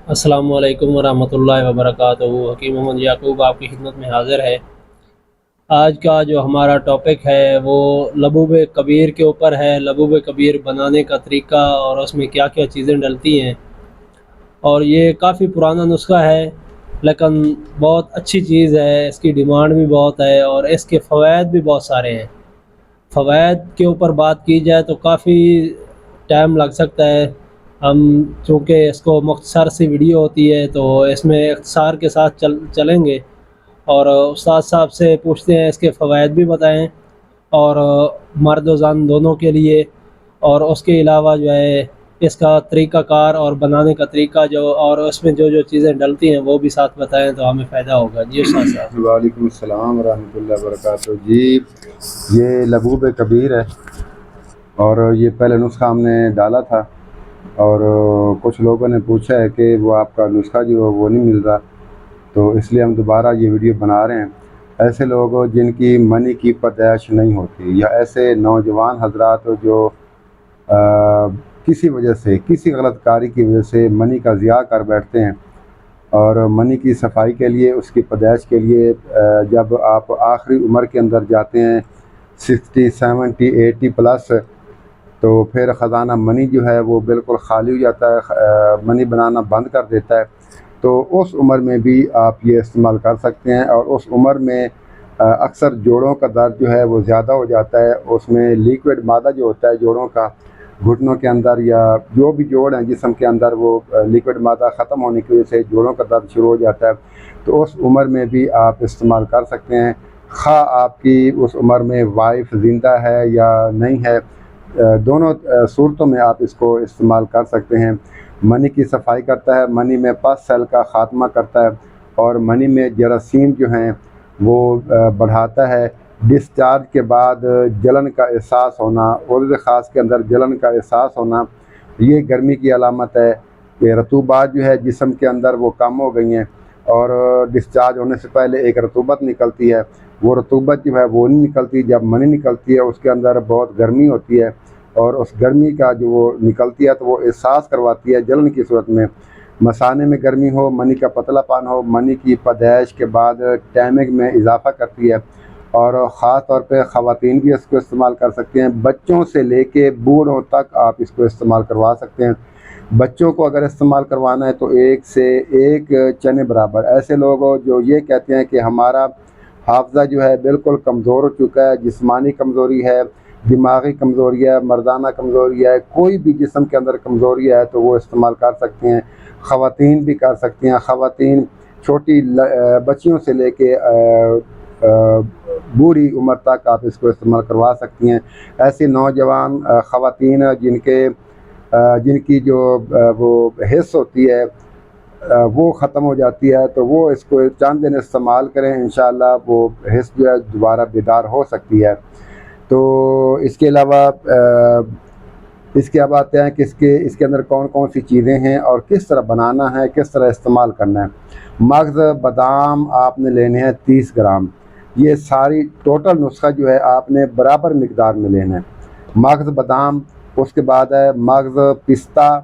السلام علیکم ورحمۃ اللہ وبرکاتہ۔ حکیم محمد یعقوب آپ کی خدمت میں حاضر ہے۔ آج کا جو ہمارا ٹاپک ہے وہ لبوب کبیر کے اوپر ہے۔ لبوب کبیر بنانے کا طریقہ اور اس میں کیا کیا چیزیں ڈلتی ہیں، اور یہ کافی پرانا نسخہ ہے لیکن بہت اچھی چیز ہے، اس کی ڈیمانڈ بھی بہت ہے اور اس کے فوائد بھی بہت سارے ہیں۔ فوائد کے اوپر بات کی جائے تو کافی ٹائم لگ سکتا ہے، ہم چونکہ اس کو مختصر سی ویڈیو ہوتی ہے تو اس میں اختصار کے ساتھ چلیں گے، اور استاد صاحب سے پوچھتے ہیں اس کے فوائد بھی بتائیں، اور مرد و زن دونوں کے لیے، اور اس کے علاوہ جو ہے اس کا طریقہ کار اور بنانے کا طریقہ اور اس میں جو جو چیزیں ڈلتی ہیں وہ بھی ساتھ بتائیں تو ہمیں فائدہ ہوگا۔ جی استاد صاحب۔ وعلیکم السلام ورحمۃ اللہ وبرکاتہ۔ جی، یہ لبوب کبیر ہے اور یہ پہلے نسخہ ہم نے ڈالا تھا، اور کچھ لوگوں نے پوچھا ہے کہ وہ آپ کا نسخہ جو ہے وہ نہیں مل رہا، تو اس لیے ہم دوبارہ یہ ویڈیو بنا رہے ہیں۔ ایسے لوگ جن کی منی کی پیدائش نہیں ہوتی، یا ایسے نوجوان حضرات جو کسی وجہ سے، کسی غلط کاری کی وجہ سے منی کا ضیاع کر بیٹھتے ہیں، اور منی کی صفائی کے لیے، اس کی پیدائش کے لیے جب آپ آخری عمر کے اندر جاتے ہیں 60 70 80 پلس، تو پھر خزانہ منی جو ہے وہ بالکل خالی ہو جاتا ہے، منی بنانا بند کر دیتا ہے۔ تو اس عمر میں بھی آپ یہ استعمال کر سکتے ہیں، اور اس عمر میں اکثر جوڑوں کا درد جو ہے وہ زیادہ ہو جاتا ہے، اس میں لیکوڈ مادہ جو ہوتا ہے جوڑوں کا، گھٹنوں کے اندر یا جو بھی جوڑ ہیں جسم کے اندر، وہ لیکوڈ مادہ ختم ہونے کی وجہ سے جوڑوں کا درد شروع ہو جاتا ہے۔ تو اس عمر میں بھی آپ استعمال کر سکتے ہیں، خواہ آپ کی اس عمر میں وائف زندہ ہے یا نہیں ہے، دونوں صورتوں میں آپ اس کو استعمال کر سکتے ہیں۔ منی کی صفائی کرتا ہے، منی میں پس سیل کا خاتمہ کرتا ہے، اور منی میں جراثیم جو ہیں وہ بڑھاتا ہے۔ ڈسچارج کے بعد جلن کا احساس ہونا، عضو خاص کے اندر جلن کا احساس ہونا، یہ گرمی کی علامت ہے کہ رطوبات جو ہے جسم کے اندر وہ کم ہو گئی ہیں، اور ڈسچارج ہونے سے پہلے ایک رطوبت نکلتی ہے، وہ رطوبت جو ہے وہ نہیں نکلتی۔ جب منی نکلتی ہے اس کے اندر بہت گرمی ہوتی ہے، اور اس گرمی کا جو وہ نکلتی ہے تو وہ احساس کرواتی ہے جلن کی صورت میں۔ مثانے میں گرمی ہو، منی کا پتلا پان ہو، منی کی پیدائش کے بعد ٹائمنگ میں اضافہ کرتی ہے، اور خاص طور پہ خواتین بھی اس کو استعمال کر سکتے ہیں۔ بچوں سے لے کے بوڑھوں تک آپ اس کو استعمال کروا سکتے ہیں۔ بچوں کو اگر استعمال کروانا ہے تو 1 سے 1 چنے برابر۔ ایسے لوگ جو یہ کہتے ہیں کہ ہمارا حافظہ جو ہے بالکل کمزور ہو چکا ہے، جسمانی کمزوری ہے، دماغی کمزوری ہے، مردانہ کمزوری ہے، کوئی بھی جسم کے اندر کمزوری ہے تو وہ استعمال کر سکتے ہیں۔ خواتین بھی کر سکتی ہیں، خواتین چھوٹی بچیوں سے لے کے بوڑھی عمر تک آپ اس کو استعمال کروا سکتی ہیں۔ ایسی نوجوان خواتین جن کی جو وہ حس ہوتی ہے وہ ختم ہو جاتی ہے، تو وہ اس کو چند دن استعمال کریں، انشاءاللہ وہ حس جو ہے دوبارہ بیدار ہو سکتی ہے۔ تو اس کے علاوہ اس کے اب آتے ہیں کہ اس کے اندر کون کون سی چیزیں ہیں اور کس طرح بنانا ہے، کس طرح استعمال کرنا ہے۔ مغز بادام آپ نے لینے ہیں 30 گرام۔ یہ ساری ٹوٹل نسخہ جو ہے آپ نے برابر مقدار میں لینا ہے۔ مغز بادام، اس کے بعد ہے مغز پستہ،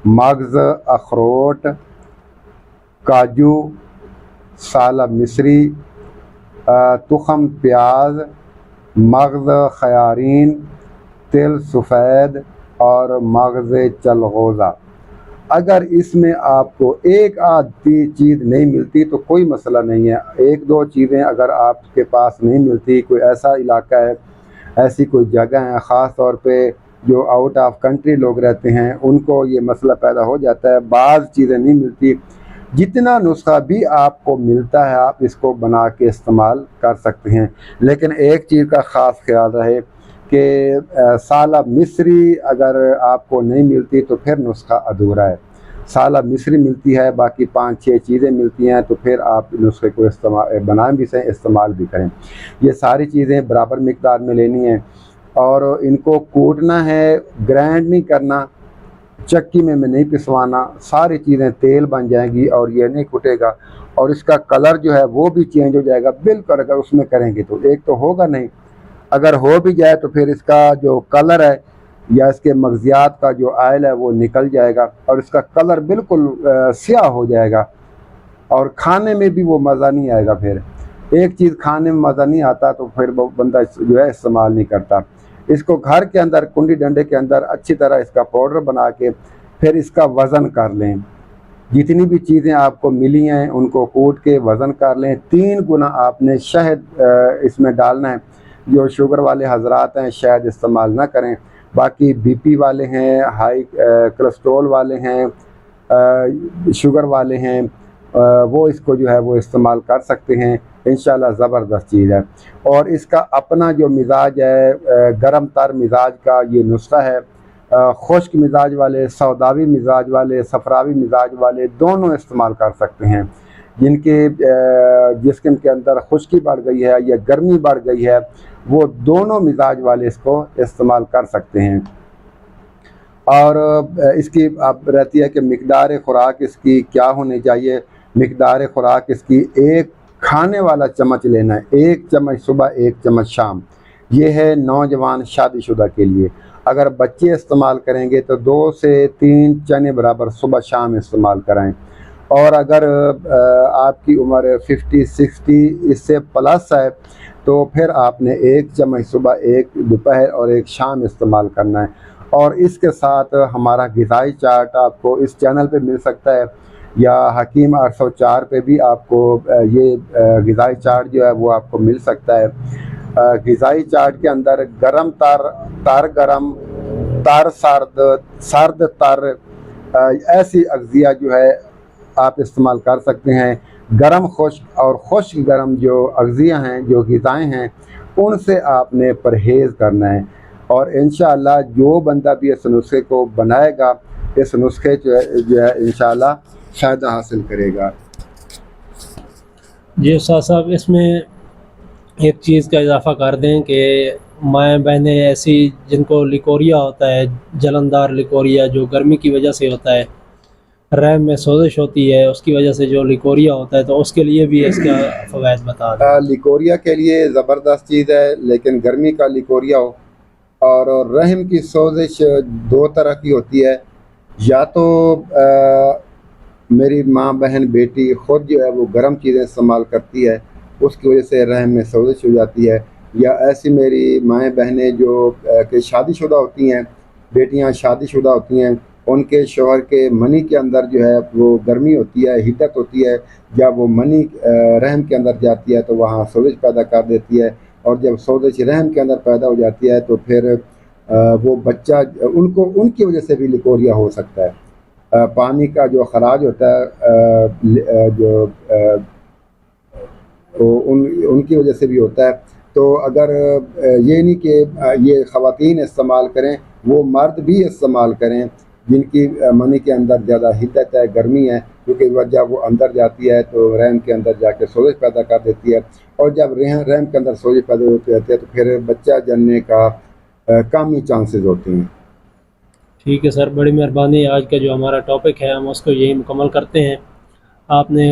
مغز اخروٹ، کاجو، سالہ مصری، تخم پیاز، مغز خیارین، تل سفید، اور مغز چلغوزہ۔ اگر اس میں آپ کو ایک آدھی چیز نہیں ملتی تو کوئی مسئلہ نہیں ہے، 1 2 چیزیں اگر آپ کے پاس نہیں ملتی، کوئی ایسا علاقہ ہے، ایسی کوئی جگہ ہے، خاص طور پہ جو آؤٹ آف کنٹری لوگ رہتے ہیں ان کو یہ مسئلہ پیدا ہو جاتا ہے، بعض چیزیں نہیں ملتی۔ جتنا نسخہ بھی آپ کو ملتا ہے آپ اس کو بنا کے استعمال کر سکتے ہیں، لیکن ایک چیز کا خاص خیال رہے کہ سالہ مصری اگر آپ کو نہیں ملتی تو پھر نسخہ ادھورا ہے۔ سالہ مصری ملتی ہے، باقی 5 6 چیزیں ملتی ہیں، تو پھر آپ نسخے کو بنائیں بھی سے استعمال بھی کریں۔ یہ ساری چیزیں برابر مقدار میں لینی ہیں، اور ان کو کوٹنا ہے، گرائنڈ نہیں کرنا، چکی میں نہیں پسوانا، ساری چیزیں تیل بن جائیں گی اور یہ نہیں کھٹے گا، اور اس کا کلر جو ہے وہ بھی چینج ہو جائے گا بالکل۔ اگر اس میں کریں گے تو ایک تو ہوگا نہیں، اگر ہو بھی جائے تو پھر اس کا جو کلر ہے یا اس کے مغزیات کا جو آئل ہے وہ نکل جائے گا اور اس کا کلر بالکل سیاہ ہو جائے گا اور کھانے میں بھی وہ مزہ نہیں آئے گا. پھر ایک چیز کھانے میں مزہ نہیں آتا تو پھر بندہ جو ہے استعمال نہیں کرتا. اس کو گھر کے اندر کنڈی ڈنڈے کے اندر اچھی طرح اس کا پاؤڈر بنا کے پھر اس کا وزن کر لیں. جتنی بھی چیزیں آپ کو ملی ہیں ان کو کوٹ کے وزن کر لیں. 3 گنا آپ نے شہد اس میں ڈالنا ہے. جو شوگر والے حضرات ہیں شہد استعمال نہ کریں. باقی بی پی والے ہیں, ہائی کولیسٹرول والے ہیں, شوگر والے ہیں, وہ اس کو جو ہے وہ استعمال کر سکتے ہیں. انشاءاللہ زبردست چیز ہے. اور اس کا اپنا جو مزاج ہے گرم تر مزاج کا یہ نسخہ ہے. خشک مزاج والے, سوداوی مزاج والے, صفراوی مزاج والے دونوں استعمال کر سکتے ہیں. جن کے جسم کے اندر خشکی بڑھ گئی ہے یا گرمی بڑھ گئی ہے وہ دونوں مزاج والے اس کو استعمال کر سکتے ہیں. اور اس کی اب رہتی ہے کہ مقدار خوراک اس کی کیا ہونی چاہیے. مقدار خوراک اس کی 1 کھانے والا چمچ لینا ہے. 1 چمچ صبح 1 چمچ شام. یہ ہے نوجوان شادی شدہ کے لیے. اگر بچے استعمال کریں گے تو 2 سے 3 چنے برابر صبح شام استعمال کرائیں. اور اگر آپ کی عمر 50-60 اس سے پلس ہے تو پھر آپ نے 1 چمچ صبح 1 دوپہر اور 1 شام استعمال کرنا ہے. اور اس کے ساتھ ہمارا غذائی چارٹ آپ کو اس چینل پہ مل سکتا ہے یا حکیم 804 پہ بھی آپ کو یہ غذائی چارٹ جو ہے وہ آپ کو مل سکتا ہے. غذائی چارٹ کے اندر گرم تر گرم, تر سرد, سرد تر, ایسی اغذیہ جو ہے آپ استعمال کر سکتے ہیں. گرم خشک اور خشک گرم جو اغذیہ ہیں, جو غذائیں ہیں, ان سے آپ نے پرہیز کرنا ہے. اور انشاءاللہ جو بندہ بھی اس نسخے کو بنائے گا اس نسخے جو ہے انشاءاللہ فائدہ حاصل کرے گا. جی استاد صاحب, اس میں ایک چیز کا اضافہ کر دیں کہ مائیں بہنیں ایسی جن کو لیکوریا ہوتا ہے, جلندار لیکوریا جو گرمی کی وجہ سے ہوتا ہے, رحم میں سوزش ہوتی ہے, اس کی وجہ سے جو لیکوریا ہوتا ہے, تو اس کے لیے بھی اس کا فوائد بتا دیں. لیکوریا کے لیے زبردست چیز ہے, لیکن گرمی کا لیکوریا ہو اور رحم کی سوزش 2 طرح کی ہوتی ہے. یا تو میری ماں بہن بیٹی خود جو ہے وہ گرم چیزیں استعمال کرتی ہے, اس کی وجہ سے رحم میں سوزش ہو جاتی ہے. یا ایسی میری مائیں بہنیں جو کہ شادی شدہ ہوتی ہیں, بیٹیاں شادی شدہ ہوتی ہیں, ان کے شوہر کے منی کے اندر جو ہے وہ گرمی ہوتی ہے, حدت ہوتی ہے. جب وہ منی رحم کے اندر جاتی ہے تو وہاں سوزش پیدا کر دیتی ہے, اور جب سوزش رحم کے اندر پیدا ہو جاتی ہے تو پھر وہ بچہ ان کی وجہ سے بھی لیکوریا ہو سکتا ہے. پانی کا جو خراج ہوتا ہے جو ان کی وجہ سے بھی ہوتا ہے. تو اگر یہ نہیں کہ یہ خواتین استعمال کریں, وہ مرد بھی استعمال کریں جن کی منی کے اندر زیادہ حدت ہے, گرمی ہے, کیونکہ جب وہ اندر جاتی ہے تو رحم کے اندر جا کے سوزش پیدا کر دیتی ہے, اور جب رحم کے اندر سوزش پیدا ہوتی رہتی ہے تو پھر بچہ جننے کا کم ہی چانسز ہوتے ہیں. ٹھیک ہے سر, بڑی مہربانی. آج کا جو ہمارا ٹاپک ہے ہم اس کو یہی مکمل کرتے ہیں. آپ نے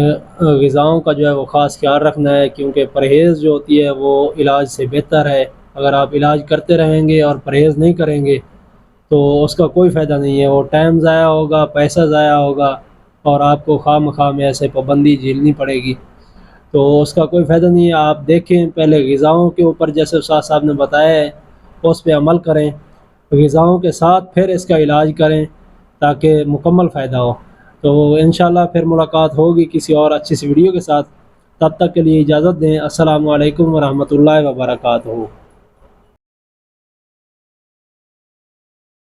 غذاؤں کا جو ہے وہ خاص خیال رکھنا ہے, کیونکہ پرہیز جو ہوتی ہے وہ علاج سے بہتر ہے. اگر آپ علاج کرتے رہیں گے اور پرہیز نہیں کریں گے تو اس کا کوئی فائدہ نہیں ہے. وہ ٹائم ضائع ہوگا, پیسہ ضائع ہوگا, اور آپ کو خواہ مخواہ میں ایسے پابندی جھیلنی پڑے گی, تو اس کا کوئی فائدہ نہیں ہے. آپ دیکھیں پہلے غذاؤں کے اوپر جیسے استاد صاحب نے بتایا ہے اس پہ عمل کریں, غذاؤں کے ساتھ پھر اس کا علاج کریں تاکہ مکمل فائدہ ہو. تو انشاءاللہ پھر ملاقات ہوگی کسی اور اچھی سی ویڈیو کے ساتھ. تب تک کے لیے اجازت دیں. السلام علیکم ورحمۃ اللہ وبرکاتہ.